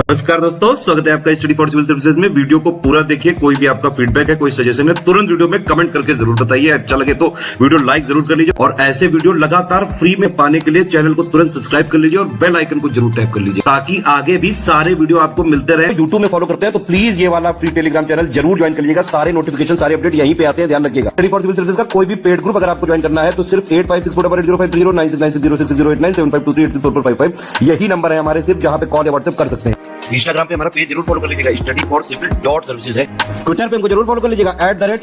नमस्कार दोस्तों, स्वागत है आपका स्टडी फॉर सिविल सर्विसेज में। वीडियो को पूरा देखिए। कोई भी आपका फीडबैक है, कोई सजेशन है, तुरंत वीडियो में कमेंट करके जरूर बताइए। अच्छा लगे तो वीडियो लाइक जरूर कर लीजिए और ऐसे वीडियो लगातार फ्री में पाने के लिए चैनल को तुरंत सब्सक्राइब कर लीजिए और बेल आइकन को जरूर टैप कर लीजिए ताकि आगे भी सारे वीडियो आपको मिलते रहे। यूट्यूब में फॉलो करते हैं तो प्लीज ये वाला फ्री टेलीग्राम चैनल जरूर ज्वाइन कर लीजिएगा। सारे नोटिफिकेशन, सारे अपडेट यहीं पे आते हैं, ध्यान रखिएगा। स्टडी फॉर सिविल सर्विसेज का कोई भी पेड ग्रुप अगर आपको ज्वाइन करना है तो सिर्फ 856480560660897523864455 यही नंबर है हमारे, सिर्फ जहां पे कॉल या व्हाट्सएप कर सकते हैं। इंस्टाग्राम पे हमारा पेज जरूर फॉलो कर लीजिएगा, studyforcivil.services है। ट्विटर पे हमको जरूर फॉलो कर लीजिएगा,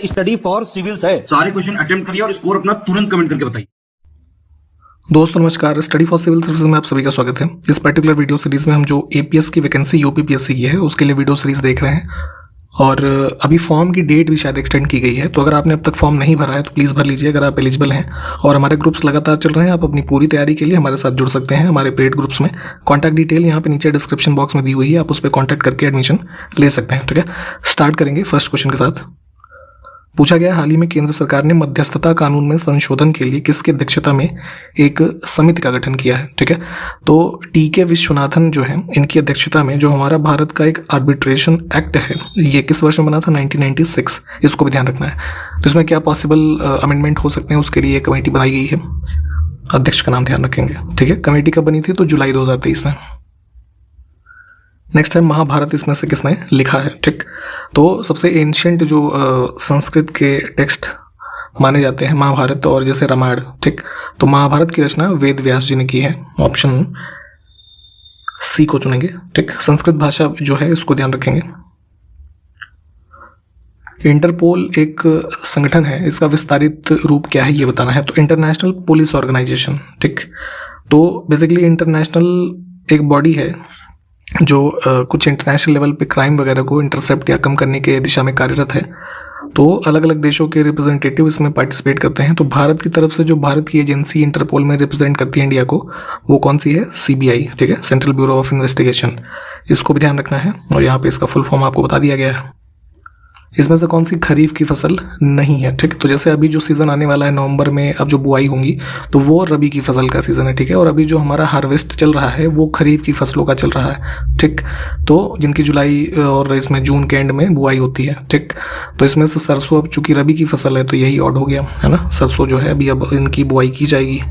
@studyforcivils है। सारे क्वेश्चन अटेम्प्ट करिए और स्कोर अपना तुरंत कमेंट करके बताइए। दोस्तों नमस्कार, स्टडी फॉर सिविल सर्विसेज में आप सभी का स्वागत है। इस पर्टिकुलर वीडियो सीरीज में हम जो एपीएस की वैकेंसी यूपीपीएससी की है उसके लिए वीडियो सीरीज देख रहे हैं और अभी फॉर्म की डेट भी शायद एक्सटेंड की गई है। तो अगर आपने अब तक फॉर्म नहीं भरा है तो प्लीज़ भर लीजिए अगर आप एलिजिबल हैं। और हमारे ग्रुप्स लगातार चल रहे हैं, आप अपनी पूरी तैयारी के लिए हमारे साथ जुड़ सकते हैं हमारे पेड ग्रुप्स में। कॉन्टैक्ट डिटेल यहाँ पे नीचे डिस्क्रिप्शन बॉक्स में दी हुई है, आप उस पर कॉन्टैक्ट करके एडमिशन ले सकते हैं। ठीक है, स्टार्ट करेंगे फर्स्ट क्वेश्चन के साथ। पूछा गया, हाल ही में केंद्र सरकार ने मध्यस्थता कानून में संशोधन के लिए किसकी अध्यक्षता में एक समिति का गठन किया है। ठीक है, तो टी.के. विश्वनाथन जो है, इनकी अध्यक्षता में जो हमारा भारत का एक आर्बिट्रेशन एक्ट है, ये किस वर्ष में बना था? 1996। इसको भी ध्यान रखना है। तो इसमें क्या पॉसिबल अमेंडमेंट हो सकते हैं, उसके लिए एक कमेटी बनाई गई है। अध्यक्ष का नाम ध्यान रखेंगे। ठीक है, कमेटी कब बनी थी? तो जुलाई 2023 में। नेक्स्ट है, महाभारत इसमें से किसने लिखा है? ठीक, तो सबसे एंशियंट जो संस्कृत के टेक्स्ट माने जाते हैं महाभारत और जैसे रामायण। ठीक, तो महाभारत की रचना वेद व्यास जी ने की है। ऑप्शन सी को चुनेंगे। ठीक, संस्कृत भाषा जो है इसको ध्यान रखेंगे। इंटरपोल एक संगठन है, इसका विस्तारित रूप क्या है ये बताना है। तो इंटरनेशनल पुलिस ऑर्गेनाइजेशन। ठीक, तो बेसिकली इंटरनेशनल एक बॉडी है जो कुछ इंटरनेशनल लेवल पे क्राइम वगैरह को इंटरसेप्ट या कम करने के दिशा में कार्यरत है। तो अलग अलग देशों के रिप्रेजेंटेटिव इसमें पार्टिसिपेट करते हैं। तो भारत की तरफ से जो भारत की एजेंसी इंटरपोल में रिप्रेजेंट करती है इंडिया को, वो कौन सी है? सीबीआई। ठीक है, सेंट्रल ब्यूरो ऑफ इन्वेस्टिगेशन। इसको भी ध्यान रखना है और यहाँ पे इसका फुल फॉर्म आपको बता दिया गया है। इसमें से कौन सी खरीफ की फसल नहीं है? ठीक, तो जैसे अभी जो सीज़न आने वाला है नवंबर में, अब जो बुआई होंगी तो वो रबी की फसल का सीज़न है। ठीक है, और अभी जो हमारा हार्वेस्ट चल रहा है वो खरीफ की फसलों का चल रहा है। ठीक, तो जिनकी जुलाई और इसमें जून के एंड में बुआई होती है। ठीक, तो इसमें से सरसों अब चूंकि रबी की फसल है तो यही ऑड हो गया है ना, सरसों जो है अभी अब इनकी बुआई की जाएगी।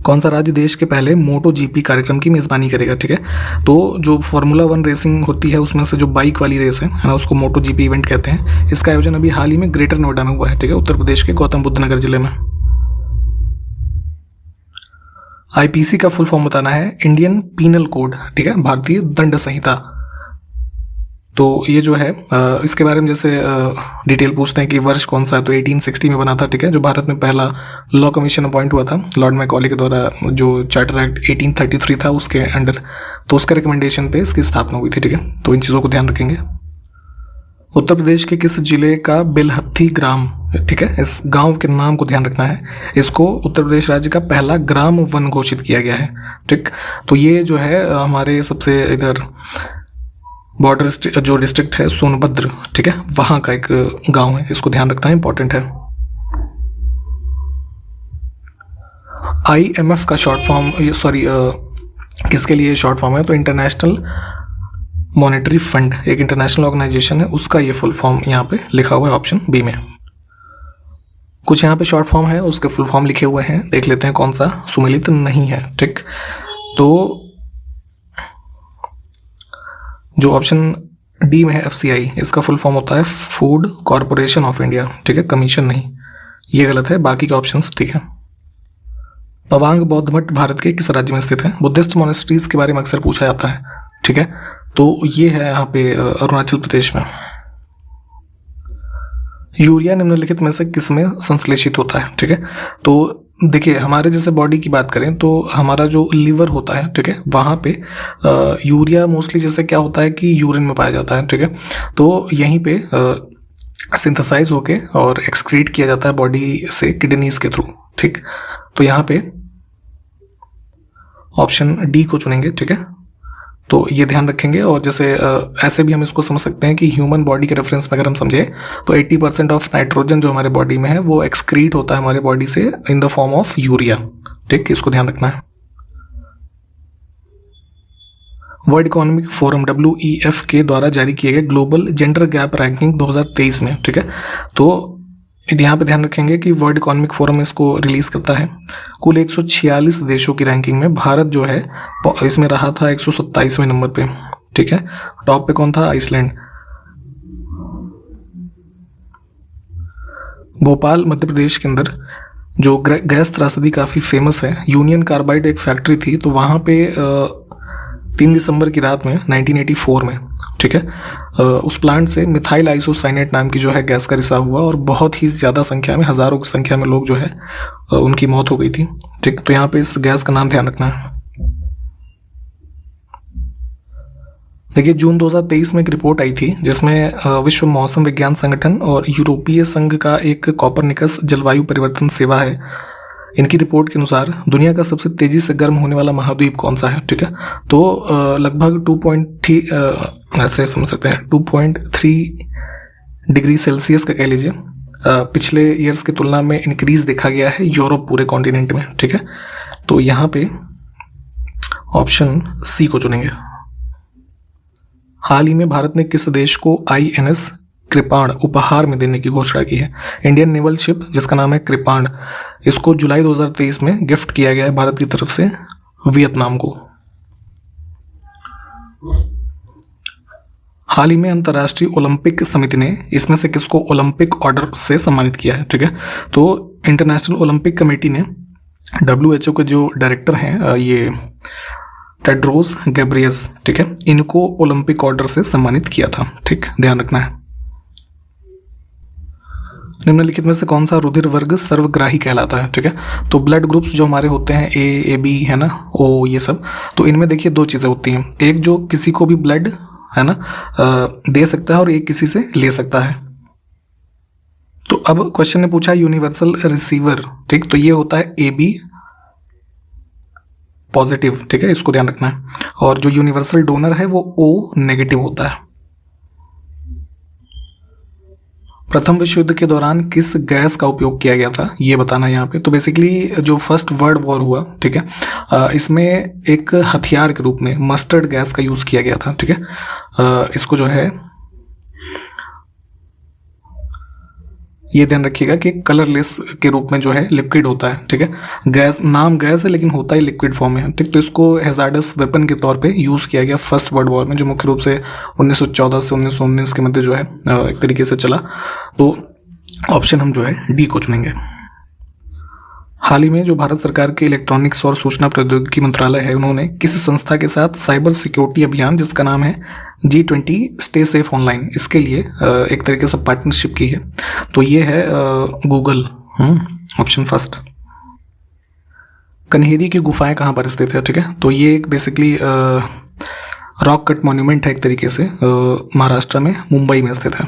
कौन सा राज्य देश के पहले मोटो जीपी कार्यक्रम की मेज़बानी करेगा? ठीक है, तो जो फार्मूला 1 रेसिंग होती है उसमें से जो बाइक वाली रेस है ना, उसको मोटो जीपी इवेंट कहते हैं। इसका आयोजन अभी हाल ही में ग्रेटर नोएडा में हुआ है। ठीक है, उत्तर प्रदेश के गौतम बुद्ध नगर जिले में। आईपीसी का फुल फॉर्म बताना है, इंडियन पीनल कोड। ठीक है, भारतीय दंड संहिता। तो ये जो है इसके बारे में जैसे डिटेल पूछते हैं कि वर्ष कौन सा है, तो 1860 में बना था। ठीक है, जो भारत में पहला लॉ कमीशन अपॉइंट हुआ था लॉर्ड मैकॉले के द्वारा, जो चार्टर एक्ट 1833 था उसके अंडर, तो उसके रिकमेंडेशन पे इसकी स्थापना हुई थी। ठीक है, तो इन चीज़ों को ध्यान रखेंगे। उत्तर प्रदेश के किस जिले का बेलहत्थी ग्राम? ठीक है, इस गांव के नाम को ध्यान रखना है। इसको उत्तर प्रदेश राज्य का पहला ग्राम वन घोषित किया गया है। ठीक, तो ये जो है हमारे सबसे इधर बॉर्डर जो डिस्ट्रिक्ट है सोनभद्र, ठीक है, वहाँ का एक गांव है, इसको ध्यान रखना इंपॉर्टेंट है। IMF का शॉर्ट फॉर्म, किसके लिए शॉर्ट फॉर्म है? तो इंटरनेशनल मॉनेटरी फंड एक इंटरनेशनल ऑर्गेनाइजेशन है, उसका ये फुल फॉर्म यहाँ पे लिखा हुआ है ऑप्शन बी में। कुछ यहाँ पे शॉर्ट फॉर्म है, उसके फुल फॉर्म लिखे हुए हैं, देख लेते हैं कौन सा सुमेलित नहीं है। ठीक, तो जो ऑप्शन डी में है FCI, इसका फुल फॉर्म होता है फूड कॉरपोरेशन ऑफ इंडिया। ठीक है, कमीशन नहीं, ये गलत है, बाकी के ऑप्शंस ठीक है। तवांग बौद्ध मठ भारत के किस राज्य में स्थित है? बुद्धिस्ट मोनेस्ट्रीज के बारे में अक्सर पूछा जाता है। ठीक है, तो ये है यहाँ पे अरुणाचल प्रदेश में। यूरिया निम्नलिखित में से किसमें संश्लेषित होता है? ठीक है, तो देखिए हमारे जैसे बॉडी की बात करें तो हमारा जो लीवर होता है, ठीक है, वहाँ पे यूरिया मोस्टली जैसे क्या होता है कि यूरिन में पाया जाता है। ठीक है, तो यहीं पे सिंथेसाइज होके और एक्सक्रीट किया जाता है बॉडी से किडनीज के थ्रू। ठीक, तो यहाँ पे ऑप्शन डी को चुनेंगे। ठीक है, तो ये ध्यान रखेंगे। और जैसे ऐसे भी हम इसको समझ सकते हैं कि ह्यूमन बॉडी के रेफरेंस में अगर हम समझे तो 80% ऑफ नाइट्रोजन जो हमारे बॉडी में है वो एक्सक्रीट होता है हमारे बॉडी से in the form of urea. ठीक, इसको ध्यान रखना है। वर्ल्ड इकोनॉमिक फोरम WEF के द्वारा जारी किए गए ग्लोबल जेंडर गैप रैंकिंग 2023 में, ठीक है। तो यहाँ पे ध्यान रखेंगे कि वर्ल्ड इकोनॉमिक फोरम इसको रिलीज करता है। कुल 146 देशों की रैंकिंग में भारत जो है इसमें रहा था 127वें नंबर पे, ठीक है। टॉप पे कौन था? आइसलैंड। भोपाल मध्य प्रदेश के अंदर जो गैस त्रासदी काफ़ी फेमस है, यूनियन कार्बाइड एक फैक्ट्री थी, तो वहाँ पे 3 दिसंबर की रात में 1984 में, ठीक है, उस प्लांट से मिथाइल आइसोसाइनेट नाम की जो है गैस का रिसाव हुआ और बहुत ही ज़्यादा संख्या में, हज़ारों की संख्या में लोग जो है उनकी मौत हो गई थी, ठीक। तो यहाँ पे इस गैस का नाम ध्यान रखना है। देखिए जून 2023 में एक रिपोर्ट आई थी जिसमें विश्व मौसम विज्ञान संगठन और यूरोपीय संघ का एक कॉपरनिकस जलवायु परिवर्तन सेवा है, इनकी रिपोर्ट के अनुसार दुनिया का सबसे तेजी से गर्म होने वाला महाद्वीप कौन सा है, ठीक है। तो लगभग 2.3 ऐसे समझ सकते हैं 2.3 डिग्री सेल्सियस का कह लीजिए पिछले ईयर्स की तुलना में इंक्रीज देखा गया है यूरोप पूरे कॉन्टिनेंट में, ठीक है। तो यहाँ पे ऑप्शन सी को चुनेंगे। हाल ही में भारत ने किस देश को INS कृपाण उपहार में देने की घोषणा की है? इंडियन नेवल शिप जिसका नाम है कृपाण, इसको जुलाई 2023 में गिफ्ट किया गया है भारत की तरफ से वियतनाम को। हाल ही में अंतर्राष्ट्रीय ओलंपिक समिति ने इसमें से किसको ओलंपिक ऑर्डर से सम्मानित किया है, ठीक है। तो इंटरनेशनल ओलंपिक कमेटी ने WHO के जो डायरेक्टर हैं ये टेड्रोस गैब्रियस, ठीक है, इनको ओलंपिक ऑर्डर से सम्मानित किया था, ठीक, ध्यान रखना है। निम्नलिखित में से कौन सा रुधिर वर्ग सर्वग्राही कहलाता है, ठीक है। तो ब्लड ग्रुप्स जो हमारे होते हैं A, AB है ना, O, ये सब, तो इनमें देखिए 2 चीज़ें होती हैं, एक जो किसी को भी ब्लड है ना दे सकता है और एक किसी से ले सकता है। तो अब क्वेश्चन ने पूछा यूनिवर्सल रिसीवर, ठीक, तो ये होता है AB पॉजिटिव, ठीक है, इसको ध्यान रखना है। और जो यूनिवर्सल डोनर है वो O नेगेटिव होता है। प्रथम विश्व युद्ध के दौरान किस गैस का उपयोग किया गया था ये बताना यहाँ पे। तो बेसिकली जो फर्स्ट वर्ल्ड वॉर हुआ, ठीक है, इसमें एक हथियार के रूप में मस्टर्ड गैस का यूज़ किया गया था, ठीक है। इसको जो है ये ध्यान रखिएगा कि कलरलेस के रूप में जो है लिक्विड होता है, ठीक है। गैस नाम गैस है लेकिन होता ही लिक्विड फॉर्म में है, ठीक। तो इसको हैजार्डस वेपन के तौर पे यूज़ किया गया फर्स्ट वर्ल्ड वॉर में, जो मुख्य रूप से 1914 से 1919 के मध्य जो है एक तरीके से चला। तो ऑप्शन हम जो है डी को चुनेंगे। हाल ही में जो भारत सरकार के इलेक्ट्रॉनिक्स और सूचना प्रौद्योगिकी मंत्रालय है, उन्होंने किस संस्था के साथ साइबर सिक्योरिटी अभियान जिसका नाम है G20 स्टे सेफ ऑनलाइन, इसके लिए एक तरीके से पार्टनरशिप की है? तो ये है गूगल, ऑप्शन फर्स्ट। कन्हेरी की गुफाएं कहाँ पर स्थित है, ठीक है। तो ये एक बेसिकली रॉक कट मॉन्यूमेंट है एक तरीके से, महाराष्ट्र में मुंबई में स्थित है।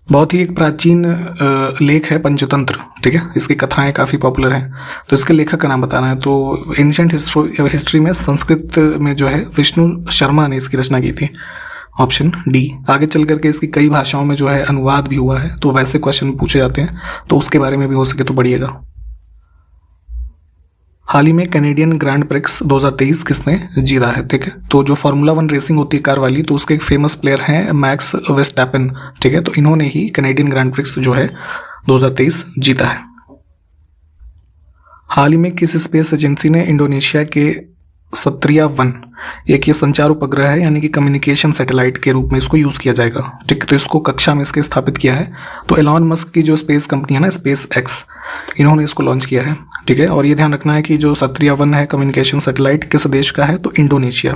बहुत ही एक प्राचीन लेख है पंचतंत्र, ठीक है, इसकी कथाएं काफ़ी पॉपुलर हैं। तो इसके लेखक का नाम बताना है। तो एंशिएंट हिस्ट्री में संस्कृत में जो है विष्णु शर्मा ने इसकी रचना की थी, ऑप्शन डी। आगे चल करके इसकी कई भाषाओं में जो है अनुवाद भी हुआ है, तो वैसे क्वेश्चन पूछे जाते हैं, तो उसके बारे में भी हो सके तो बढ़िएगा। हाल ही में कैनेडियन ग्रैंड प्रिक्स 2023 किसने जीता है, ठीक है। तो जो फार्मूला 1 रेसिंग होती है कार वाली, तो उसके एक फेमस प्लेयर हैं मैक्स वेस्टैपेन, ठीक है। तो इन्होंने ही कैनेडियन ग्रैंड प्रिक्स जो है 2023 जीता है। हाल ही में किस स्पेस एजेंसी ने इंडोनेशिया के सत्रिया-1, एक ये संचार उपग्रह है यानी कि कम्युनिकेशन सैटेलाइट के रूप में इसको यूज़ किया जाएगा, ठीक। तो इसको कक्षा में इसके स्थापित किया है। तो एलॉन मस्क की जो स्पेस कंपनी है ना, स्पेस एक्स, इन्होंने इसको लॉन्च किया है, ठीक है। और ये ध्यान रखना है कि जो सत्रिया-1 है कम्युनिकेशन सैटेलाइट किस देश का है, तो इंडोनेशिया।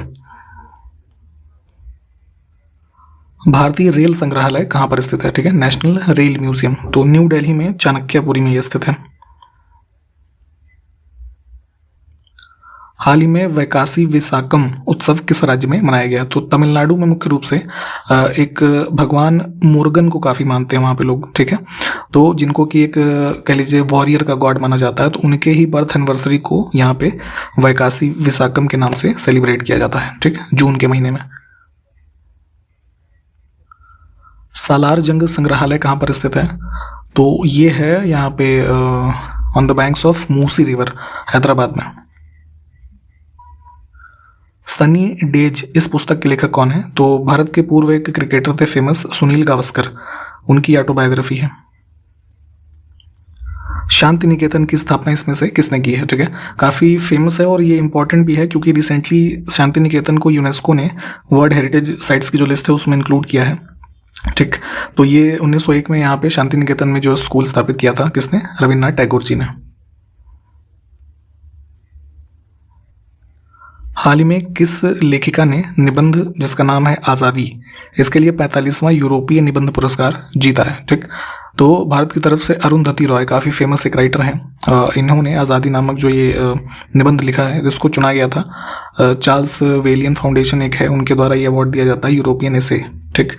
भारतीय रेल संग्रहालय कहाँ पर स्थित है, ठीक है, नेशनल रेल म्यूजियम। तो न्यू दिल्ली में चाणक्यपुरी में ये स्थित है। हाल ही में वैकासी विशाकम उत्सव किस राज्य में मनाया गया? तो तमिलनाडु में मुख्य रूप से एक भगवान मुर्गन को काफ़ी मानते हैं वहाँ पे लोग, ठीक है। तो जिनको कि एक कह लीजिए वॉरियर का गॉड माना जाता है, तो उनके ही बर्थ एनिवर्सरी को यहाँ पे वैकासी विशाकम के नाम से सेलिब्रेट किया जाता है, ठीक, जून के महीने में। सालार जंग संग्रहालय कहाँ पर स्थित है? तो ये है यहाँ पे on the banks of Musi river, Hyderabad में। सनी डेज इस पुस्तक के लेखक कौन है? तो भारत के पूर्व एक क्रिकेटर थे फेमस, सुनील गावस्कर, उनकी ऑटोबायोग्राफी है। शांति निकेतन की स्थापना इसमें से किसने की है? ठीक है, काफ़ी फेमस है और ये इंपॉर्टेंट भी है क्योंकि रिसेंटली शांति निकेतन को यूनेस्को ने वर्ल्ड हेरिटेज साइट्स की जो लिस्ट है उसमें इंक्लूड किया है। ठीक, तो ये 1901 में यहाँ पे शांति निकेतन में जो स्कूल स्थापित किया था किसने? रविन्द्रनाथ टैगोर जी ने। हाल ही में किस लेखिका ने निबंध जिसका नाम है आज़ादी, इसके लिए 45वां यूरोपीय निबंध पुरस्कार जीता है? ठीक, तो भारत की तरफ से अरुंधति रॉय काफ़ी फेमस एक राइटर हैं। इन्होंने आज़ादी नामक जो ये निबंध लिखा है जिसको चुना गया था, चार्ल्स वेलियन फाउंडेशन एक है, उनके द्वारा ये अवार्ड दिया जाता है, यूरोपियन एसे। ठीक,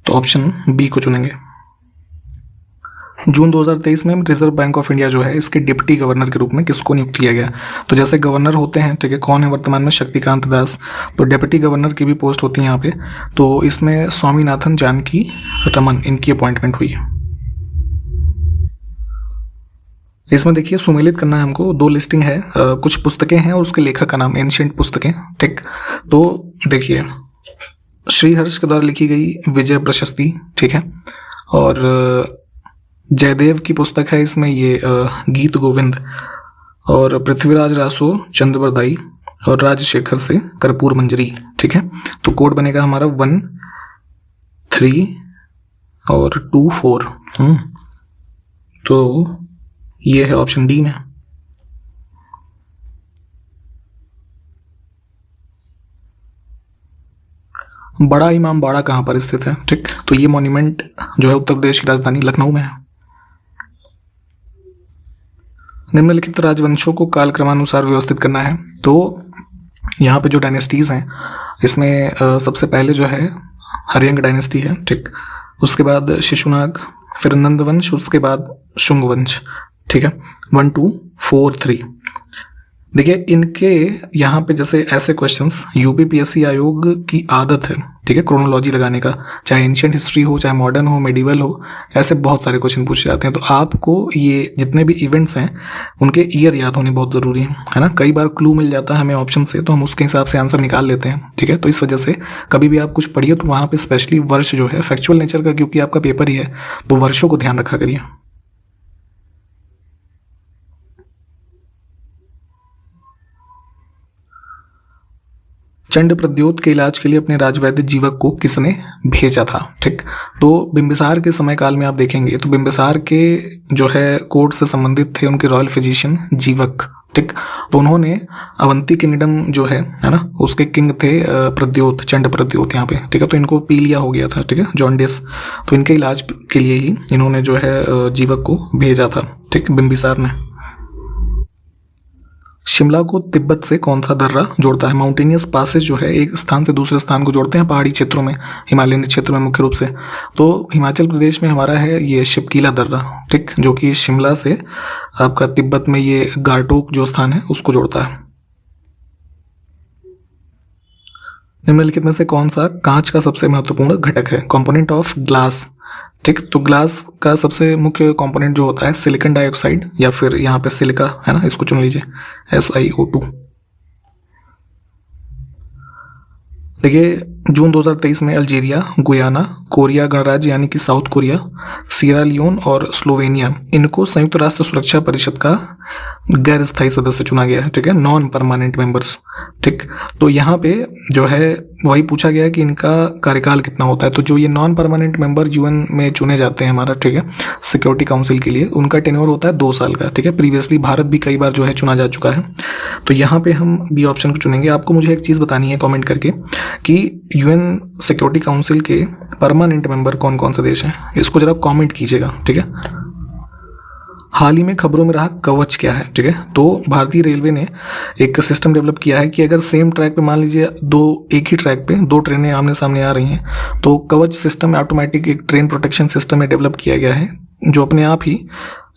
तो ऑप्शन बी को चुनेंगे। जून 2023 में रिजर्व बैंक ऑफ इंडिया जो है इसके डिप्टी गवर्नर के रूप में किसको नियुक्त किया गया? तो जैसे गवर्नर होते हैं, ठीक है, कौन है वर्तमान में? शक्तिकांत दास। तो डिप्टी गवर्नर की भी पोस्ट होती है यहाँ पे, तो इसमें स्वामीनाथन जानकी रमन इनकी अपॉइंटमेंट हुई है। इसमें देखिए सुमेलित करना है हमको, 2 लिस्टिंग है, कुछ पुस्तकें हैं और उसके लेखक का नाम, एंशिएंट पुस्तकें। ठीक, तो देखिए श्रीहर्ष के द्वारा लिखी गई विजय प्रशस्ति, ठीक है, और जयदेव की पुस्तक है इसमें ये गीत गोविंद, और पृथ्वीराज रासो चंद्रबरदाई और राजशेखर से कर्पूर मंजरी। ठीक है, तो कोड बनेगा हमारा 1, 3 और 2, 4। तो ये है ऑप्शन डी में। बड़ा इमाम बाड़ा कहाँ पर स्थित है? ठीक, तो ये मॉन्यूमेंट जो है उत्तर प्रदेश की राजधानी लखनऊ में है। निम्नलिखित राजवंशों को कालक्रमानुसार व्यवस्थित करना है, तो यहाँ पे जो डायनेस्टीज हैं इसमें सबसे पहले जो है हर्यंग डायनेस्टी है। ठीक, उसके बाद शिशुनाग, फिर नंदवंश, उसके बाद शुंग वंश। ठीक है, 1, 2, 4, 3। देखिए इनके यहाँ पे जैसे ऐसे क्वेश्चंस यूपीपीएससी आयोग की आदत है, ठीक है, क्रोनोलॉजी लगाने का, चाहे एंशिएंट हिस्ट्री हो, चाहे मॉडर्न हो, मेडिवल हो, ऐसे बहुत सारे क्वेश्चन पूछे जाते हैं। तो आपको ये जितने भी इवेंट्स हैं उनके ईयर याद होने बहुत ज़रूरी है ना। कई बार क्लू मिल जाता है हमें ऑप्शन से, तो हम उसके हिसाब से आंसर निकाल लेते हैं। ठीक है, तो इस वजह से कभी भी आप कुछ पढ़िए तो वहाँ पर स्पेशली वर्ष जो है फैक्चुअल नेचर का, क्योंकि आपका पेपर ही है, तो वर्षों को ध्यान रखा करिए। चंड प्रद्योत के इलाज के लिए अपने राजवैद्य जीवक को किसने भेजा था? ठीक, तो बिंबिसार के समय काल में आप देखेंगे तो बिंबिसार के जो है कोर्ट से संबंधित थे उनके रॉयल फिजिशियन जीवक। ठीक, तो उन्होंने अवंती किंगडम जो है ना, उसके किंग थे प्रद्योत, चंड प्रद्योत यहाँ पे। ठीक है, तो इनको पीलिया हो गया था, ठीक है, जॉन्डिस, तो इनके इलाज के लिए ही इन्होंने जो है जीवक को भेजा था। ठीक, बिंबिसार ने। शिमला को तिब्बत से कौन सा दर्रा जोड़ता है? माउंटेनियस पासेज जो है एक स्थान से दूसरे स्थान को जोड़ते हैं पहाड़ी क्षेत्रों में, हिमालयन क्षेत्र में मुख्य रूप से। तो हिमाचल प्रदेश में हमारा है ये शिपकीला दर्रा, ठीक, जो कि शिमला से आपका तिब्बत में ये गारटोक जो स्थान है उसको जोड़ता है। निम्नलिखित में से कौन सा कांच का सबसे महत्वपूर्ण घटक है? Component of glass. ठीक, तो ग्लास का सबसे मुख्य कंपोनेंट जो होता है सिलिकॉन डाइऑक्साइड या फिर यहाँ पे सिलिका है ना, इसको चुन लीजिए, SiO2। देखिए जून 2023 में अल्जीरिया, गुयाना, कोरिया गणराज्य यानी कि साउथ कोरिया, सियरा लियोन और स्लोवेनिया, इनको संयुक्त राष्ट्र सुरक्षा परिषद का गैर स्थायी सदस्य चुना गया है। ठीक है, नॉन परमानेंट मेंबर्स। ठीक, तो यहाँ पे जो है वही पूछा गया है कि इनका कार्यकाल कितना होता है। तो जो ये नॉन परमानेंट मेंबर यूएन में चुने जाते हैं हमारा, ठीक है, सिक्योरिटी काउंसिल के लिए, उनका टेन्योर होता है 2 साल का। ठीक है, प्रीवियसली भारत भी कई बार जो है चुना जा चुका है। तो यहाँ पे हम बी ऑप्शन को चुनेंगे। आपको मुझे एक चीज़ बतानी है कॉमेंट करके कि यूएन सिक्योरिटी काउंसिल के परमानेंट मेंबर कौन कौन से देश हैं, इसको जरा कॉमेंट कीजिएगा। ठीक है, हाल ही में खबरों में रहा कवच क्या है? ठीक है, तो भारतीय रेलवे ने एक सिस्टम डेवलप किया है कि अगर सेम ट्रैक पे मान लीजिए एक ही ट्रैक पे 2 ट्रेनें आमने सामने आ रही हैं, तो कवच सिस्टम ऑटोमेटिक एक ट्रेन प्रोटेक्शन सिस्टम में डेवलप किया गया है, जो अपने आप ही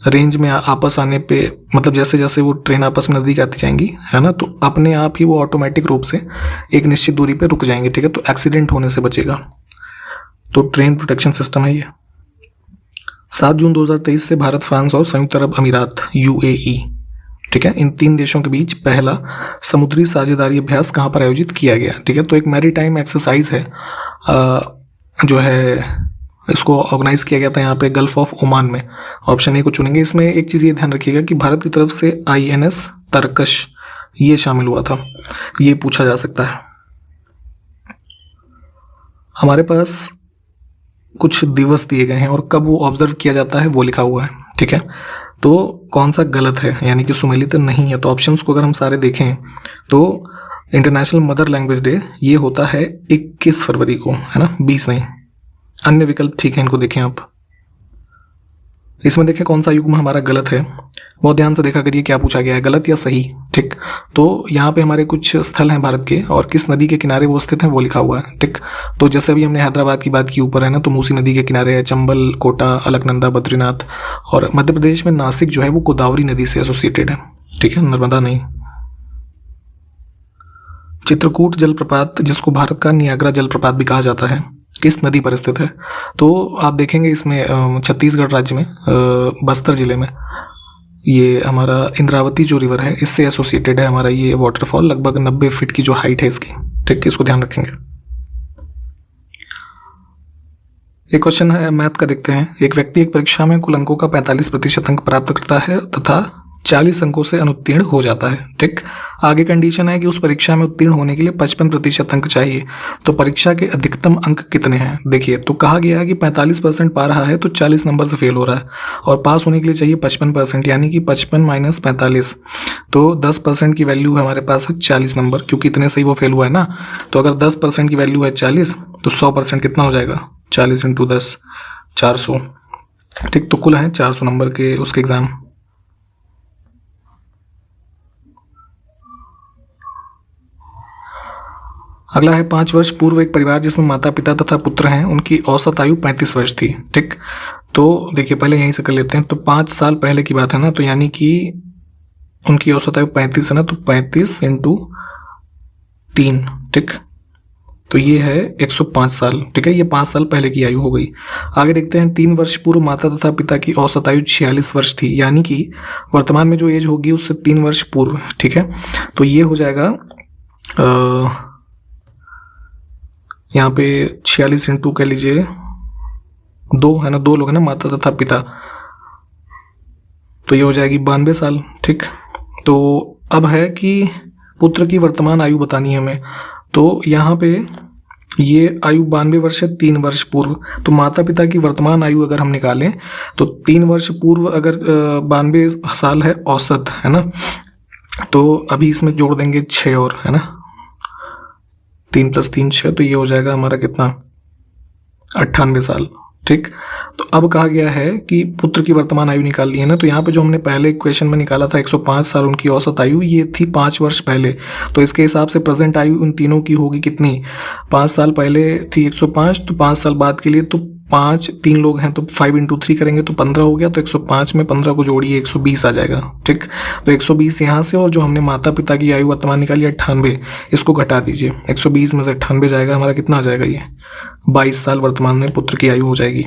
रेंज में आपस आने पे, मतलब जैसे जैसे वो ट्रेन आपस में नज़दीक आती जाएंगी, है ना, तो अपने आप ही वो ऑटोमेटिक रूप से एक निश्चित दूरी पर रुक जाएंगे। ठीक है, तो एक्सीडेंट होने से बचेगा। तो ट्रेन प्रोटेक्शन सिस्टम है ये। 7 जून 2023 से भारत, फ्रांस और संयुक्त अरब अमीरात UAE, ठीक है, इन 3 देशों के बीच पहला समुद्री साझेदारी अभ्यास कहाँ पर आयोजित किया गया? ठीक है, तो एक मैरीटाइम एक्सरसाइज है जो है इसको ऑर्गेनाइज किया गया था यहाँ पे गल्फ ऑफ ओमान में। ऑप्शन ए को चुनेंगे। इसमें एक चीज़ ये ध्यान रखिएगा कि भारत की तरफ से INS तरकश ये शामिल हुआ था, ये पूछा जा सकता है। हमारे पास कुछ दिवस दिए गए हैं और कब वो ऑब्जर्व किया जाता है वो लिखा हुआ है, ठीक है, तो कौन सा गलत है, यानी कि सुमेलित नहीं है। तो ऑप्शंस को अगर हम सारे देखें तो इंटरनेशनल मदर लैंग्वेज डे ये होता है 21 फरवरी को, है ना, 20 नहीं। अन्य विकल्प ठीक है, इनको देखें आप। इसमें देखें कौन सा युग्म हमारा गलत है, बहुत ध्यान से देखा करिए क्या पूछा गया है, गलत या सही, ठीक। तो यहाँ पे हमारे कुछ स्थल हैं भारत के और किस नदी के किनारे वो स्थित हैं वो लिखा हुआ है, ठीक। तो जैसे अभी हमने हैदराबाद की बात की ऊपर है ना, तो मूसी नदी के किनारे है चंबल, कोटा, अलकनंदा, बद्रीनाथ। और मध्य प्रदेश में नासिक जो है वो गोदावरी नदी से एसोसिएटेड है, ठीक है, नर्मदा नहीं। चित्रकूट जलप्रपात जिसको भारत का नियाग्रा जलप्रपात भी कहा जाता है किस नदी पर स्थित है? तो आप देखेंगे इसमें छत्तीसगढ़ राज्य में बस्तर जिले में ये हमारा इंद्रावती जो रिवर है इससे एसोसिएटेड है हमारा ये वाटरफॉल, लगभग 90 फीट की जो हाइट है इसकी, ठीक, इसको ध्यान रखेंगे। एक क्वेश्चन है मैथ का, देखते हैं। एक व्यक्ति एक परीक्षा में कुल अंकों का 45% अंक प्राप्त करता है तथा 40 अंकों से अनुत्तीर्ण हो जाता है, ठीक। आगे कंडीशन है कि उस परीक्षा में उत्तीर्ण होने के लिए 55% अंक चाहिए, तो परीक्षा के अधिकतम अंक कितने हैं? देखिए, तो कहा गया है कि 45% पा रहा है तो 40 नंबर से फेल हो रहा है और पास होने के लिए चाहिए 55%, यानी कि 55 - 45, तो 10% की वैल्यू है हमारे पास है 40 नंबर, क्योंकि इतने से ही वो फेल हुआ है ना। तो अगर 10% की वैल्यू है 40 तो 100% कितना हो जाएगा? 40 × 10 400, ठीक। तो कुल है 400 नंबर के उसके एग्जाम। अगला है 5 वर्ष पूर्व एक परिवार जिसमें माता पिता तथा पुत्र हैं, उनकी औसत आयु 35 वर्ष थी, ठीक। तो देखिए पहले यहीं से कर लेते हैं। तो 5 साल पहले की बात है ना, तो यानी कि उनकी औसत आयु 35 है ना, तो 35 × 3, ठीक। तो ये है 105 साल, ठीक है, ये 5 साल पहले की आयु हो गई। आगे देखते हैं 3 वर्ष पूर्व माता तथा पिता की औसत आयु 46 वर्ष थी, यानी कि वर्तमान में जो एज होगी उससे 3 वर्ष पूर्व, ठीक है। तो ये हो जाएगा यहाँ पे 46 × कह लीजिए 2 है ना, 2 लोग हैं ना, माता तथा पिता, तो ये हो जाएगी 92 साल, ठीक। तो अब है कि पुत्र की वर्तमान आयु बतानी है हमें, तो यहाँ पे ये आयु 92 वर्ष है 3 वर्ष पूर्व, तो माता पिता की वर्तमान आयु अगर हम निकालें तो 3 वर्ष पूर्व अगर 92 साल है औसत, है ना, तो अभी इसमें जोड़ देंगे 6 और, है ना, 3 + 3 6, तो ये हो जाएगा हमारा कितना? 98 साल, ठीक। तो अब कहा गया है कि पुत्र की वर्तमान आयु निकालनी है ना, तो यहाँ पे जो हमने पहले क्वेश्चन में निकाला था 105 साल उनकी औसत आयु, ये थी 5 वर्ष पहले, तो इसके हिसाब से प्रेजेंट आयु उन तीनों की होगी कितनी? 5 साल पहले थी 105, तो 5 साल बाद के लिए तो 5, 3 लोग हैं तो 5 × 3 करेंगे तो 15 हो गया, तो 105 में 15 को जोड़िए 120 आ जाएगा, ठीक। तो 120 यहाँ से, और जो हमने माता पिता की आयु वर्तमान निकाली 98, इसको घटा दीजिए, 120 में से 98 जाएगा, हमारा कितना आ जाएगा? ये 22 साल वर्तमान में पुत्र की आयु हो जाएगी।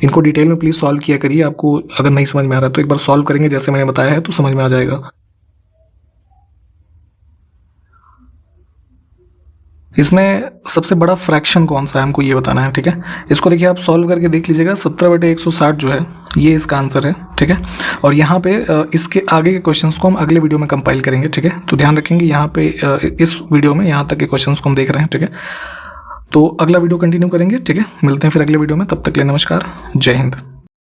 इनको डिटेल में प्लीज़ सॉल्व किया करिए, आपको अगर नहीं समझ में आ रहा तो एक बार सॉल्व करेंगे जैसे मैंने बताया है तो समझ में आ जाएगा। इसमें सबसे बड़ा फ्रैक्शन कौन सा है हमको ये बताना है, ठीक है। इसको देखिए आप सॉल्व करके देख लीजिएगा, 17/160 जो है ये इसका आंसर है, ठीक है। और यहाँ पे इसके आगे के क्वेश्चंस को हम अगले वीडियो में कंपाइल करेंगे, ठीक है। तो ध्यान रखेंगे यहाँ पे इस वीडियो में यहाँ तक के क्वेश्चंस को हम देख रहे हैं, ठीक है। तो अगला वीडियो कंटिन्यू करेंगे, ठीक है। मिलते हैं फिर अगले वीडियो में, तब तक के लिए नमस्कार, जय हिंद।